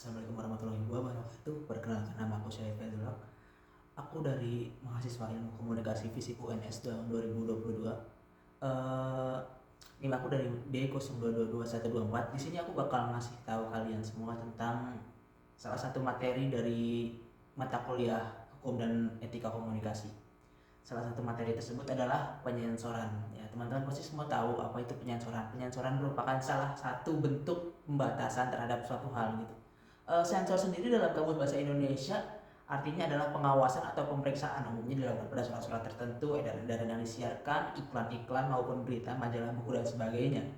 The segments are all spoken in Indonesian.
Assalamualaikum warahmatullahi wabarakatuh. Perkenalkan, nama aku Syarif Fadlullah. Aku dari mahasiswa Ilmu Komunikasi Fisip UNS tahun 2022. NIM aku dari D02222124. Di sini aku bakal ngasih tahu kalian semua tentang salah satu materi dari mata kuliah Hukum dan Etika Komunikasi. Salah satu materi tersebut adalah penyensoran. Ya, teman-teman pasti semua tahu apa itu penyensoran. Penyensoran merupakan salah satu bentuk pembatasan terhadap suatu hal gitu. Sensor sendiri dalam kamus bahasa Indonesia artinya adalah pengawasan atau pemeriksaan, umumnya dilakukan pada surat-surat tertentu, edaran-edaran yang disiarkan, iklan-iklan maupun berita, majalah, buku dan sebagainya.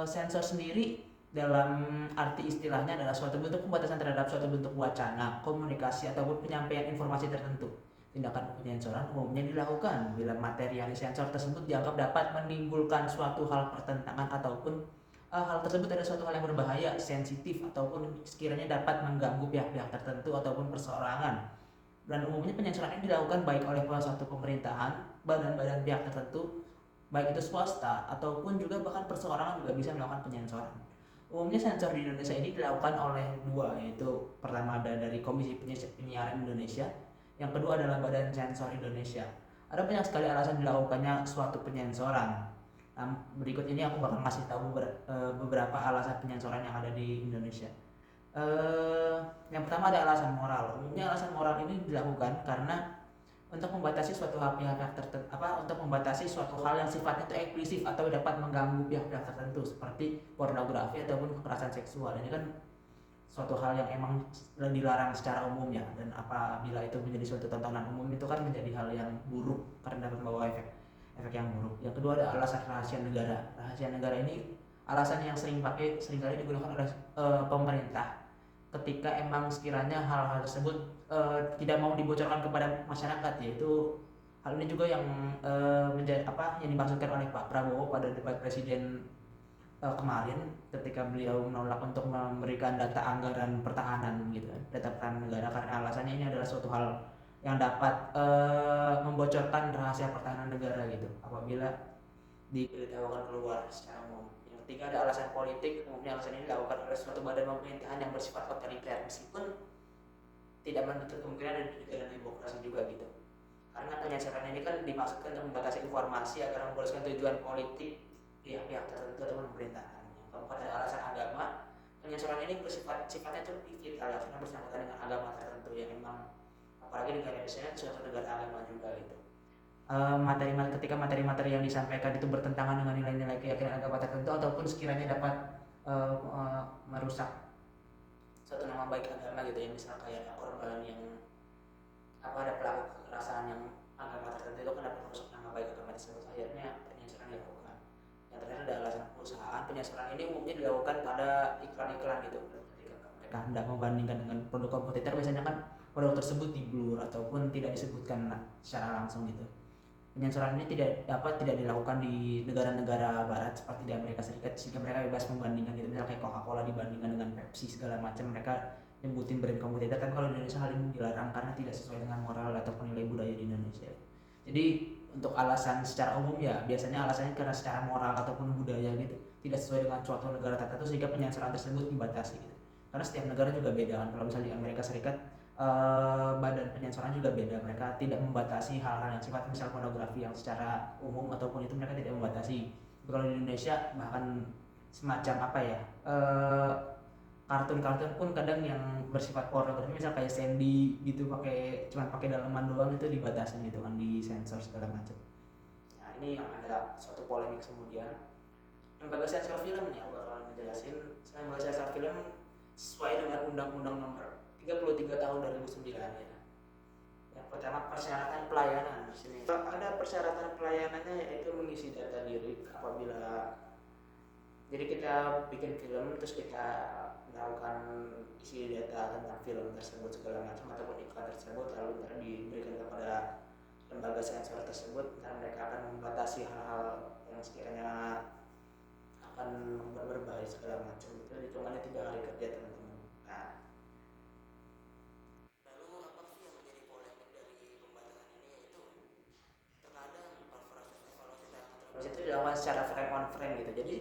Sensor sendiri dalam arti istilahnya adalah suatu bentuk pembatasan terhadap suatu bentuk wacana, komunikasi ataupun penyampaian informasi tertentu. Tindakan penyensoran umumnya dilakukan bila materi yang disensor tersebut dianggap dapat menimbulkan suatu hal pertentangan ataupun hal tersebut ada suatu hal yang berbahaya, sensitif ataupun sekiranya dapat mengganggu pihak-pihak tertentu ataupun perseorangan. Dan umumnya penyensoran ini dilakukan baik oleh suatu pemerintahan, badan-badan pihak tertentu, baik itu swasta ataupun juga bahkan perseorangan juga bisa melakukan penyensoran. Umumnya sensor di Indonesia ini dilakukan oleh dua, yaitu pertama ada dari Komisi Penyiaran Indonesia, yang kedua adalah Badan Sensor Indonesia. Ada banyak sekali alasan dilakukannya suatu penyensoran. Nah, berikut ini aku bakal ngasih tahu beberapa alasan penyensoran yang ada di Indonesia. Yang pertama ada alasan moral. Umumnya alasan moral ini dilakukan karena untuk membatasi suatu hal pihak-pihak tertentu, untuk membatasi suatu hal yang sifatnya itu eksklusif atau dapat mengganggu pihak-pihak tertentu seperti pornografi ataupun kekerasan seksual. Ini kan suatu hal yang emang dilarang secara umumnya, dan apabila itu menjadi suatu tontonan umum itu kan menjadi hal yang buruk karena dapat membawa efek yang buruk. Yang kedua ada alasan rahasia negara. Rahasia negara ini alasan yang seringkali digunakan oleh pemerintah ketika emang sekiranya hal-hal tersebut tidak mau dibocorkan kepada masyarakat, yaitu hal ini juga yang menjadi yang dimaksudkan oleh Pak Prabowo pada debat presiden kemarin ketika beliau menolak untuk memberikan data anggaran pertahanan gitu, data pertahanan negara, karena alasannya ini adalah suatu hal yang dapat membocorkan rahasia pertahanan negara gitu apabila diberitahukan keluar secara umum. Yang ketiga ada alasan politik. Umumnya alasan ini dilakukan oleh suatu badan pemerintahan yang bersifat otoriter, meskipun tidak menutup kemungkinan ada di negara demokrasi juga gitu. Karena penyensoran ini kan dimaksudkan untuk membatasi informasi agar memuluskan tujuan politik pihak-pihak tertentu atau pemerintahan. Keempat ada alasan agama. Penyensoran ini sifatnya itu vital karena bersangkutan dengan agama tertentu yang memang, apalagi negara Indonesia suatu negara agama juga gitu. Ketika materi-materi yang disampaikan itu bertentangan dengan nilai-nilai keyakinan agama tertentu ataupun sekiranya dapat merusak suatu nama baik agama gitu, yang misalnya kayak korban yang ada pelaku kekerasan yang agama tertentu itu kan dapat merusak nama baik agama tersebut, akhirnya penyensoran dilakukan. Yang terakhir ada alasan perusahaan. Penyensoran ini umumnya dilakukan pada iklan-iklan gitu, ketika mereka hendak membandingkan dengan produk kompetitor, biasanya kan produk tersebut di blur ataupun tidak disebutkan secara langsung gitu. Penyensoran ini tidak dilakukan di negara-negara barat seperti di Amerika Serikat, sehingga mereka bebas membandingkan gitu, misalnya kayak Coca-Cola dibandingkan dengan Pepsi segala macam, mereka nyebutin brand kompetitor. Kan kalau di Indonesia hal ini dilarang karena tidak sesuai dengan moral ataupun nilai budaya di Indonesia. Jadi untuk alasan secara umum ya biasanya alasannya karena secara moral ataupun budaya gitu, tidak sesuai dengan suatu negara tertentu, sehingga penyensoran tersebut dibatasi gitu. Karena setiap negara juga beda kan. Kalau misalnya di Amerika Serikat badan penyensoran juga beda, mereka tidak membatasi hal-hal yang sifat misal pornografi yang secara umum ataupun itu mereka tidak membatasi. Kalau di Indonesia bahkan semacam kartun-kartun pun kadang yang bersifat pornografi, misal kayak Sandy gitu, cuma pakai dalaman doang, itu dibatasi gitu kan, di sensor segala macam. Nah ini yang ada suatu polemik kemudian. Lembaga sensor film nih aku bakalan ngejelasin. Lembaga sensor film sesuai dengan Undang-Undang Nomor 33 tahun 2009 ya. Yang pertama persyaratan pelayanan. Di sini ada persyaratan pelayanannya, yaitu mengisi data diri apabila jadi kita bikin film terus kita melakukan isi data tentang film tersebut segala macam ataupun iklan tersebut, lalu diberikan kepada lembaga sensor tersebut, dan mereka akan membatasi hal-hal yang sekiranya akan berbahaya segala macam. Itu hitungannya 3 hari kerja teman-teman. Nah, lalu apa sih yang menjadi polemik dari pembatasan ini, yaitu terkadang evaluasi itu dilakukan secara frame on frame gitu. Jadi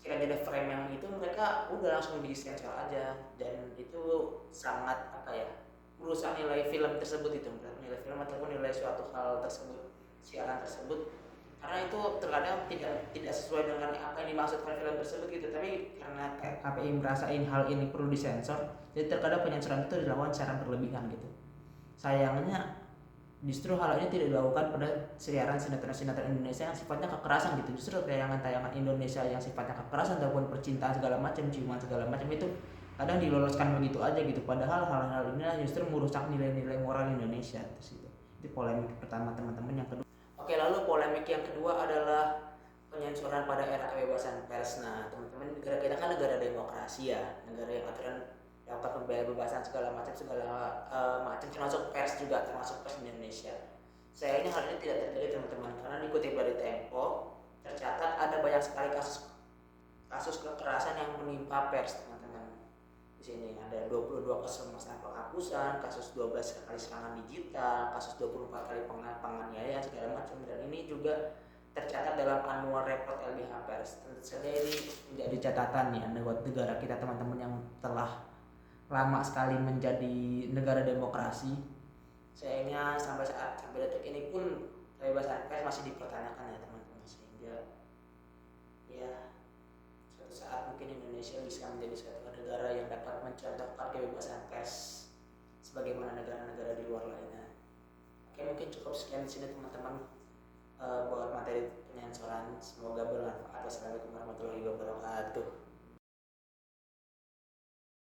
sekiranya nilai-nilai frame yang itu mereka udah langsung di sensor aja, dan itu sangat apa ya, merusak nilai film tersebut, itu nilai film ataupun nilai suatu hal tersebut, siaran tersebut, karena itu terkadang tidak sesuai dengan apa yang dimaksudkan film tersebut gitu. Tapi karena KPI merasain hal ini perlu disensor, jadi terkadang penyensoran itu dilakukan secara berlebihan gitu. Sayangnya justru hal ini tidak dilakukan pada siaran sinetron-sinetron Indonesia yang sifatnya kekerasan gitu. Justru tayangan-tayangan Indonesia yang sifatnya kekerasan ataupun percintaan segala macam, ciuman segala macam itu kadang diloloskan begitu aja gitu. Padahal hal-hal ini justru merusak nilai-nilai moral Indonesia itu. Itu polemik pertama teman-teman. Yang kedua, oke, lalu polemik yang kedua adalah penyensoran pada era kebebasan pers. Nah teman-teman, negara kita kan negara demokrasi ya, negara yang aturan dapat pembebasan segala macam termasuk pers juga, termasuk pers di Indonesia. Sayangnya hal ini tidak terjadi teman-teman, karena dikutip dari Tempo tercatat ada banyak sekali kasus kekerasan yang menimpa pers teman-teman. Di sini ada 22 kasus penghapusan, kasus 12 kali serangan digital, kasus 24 kali penganiayaan segala macam, dan ini juga tercatat dalam annual report LBH Pers. Tentu saja ini menjadi catatan ya buat negara kita teman-teman yang telah lama sekali menjadi negara demokrasi. Sayangnya sampai detik ini pun kebebasan pers masih dipertanyakan ya teman-teman, sehingga ya suatu saat mungkin Indonesia bisa menjadi suatu negara yang dapat mencontohkan kebebasan pers sebagaimana negara-negara di luar lainnya. Oke, mungkin cukup sekian di sini teman-teman buat materi penyensoran. Semoga bermanfaat. Wassalamualaikum warahmatullahi wabarakatuh.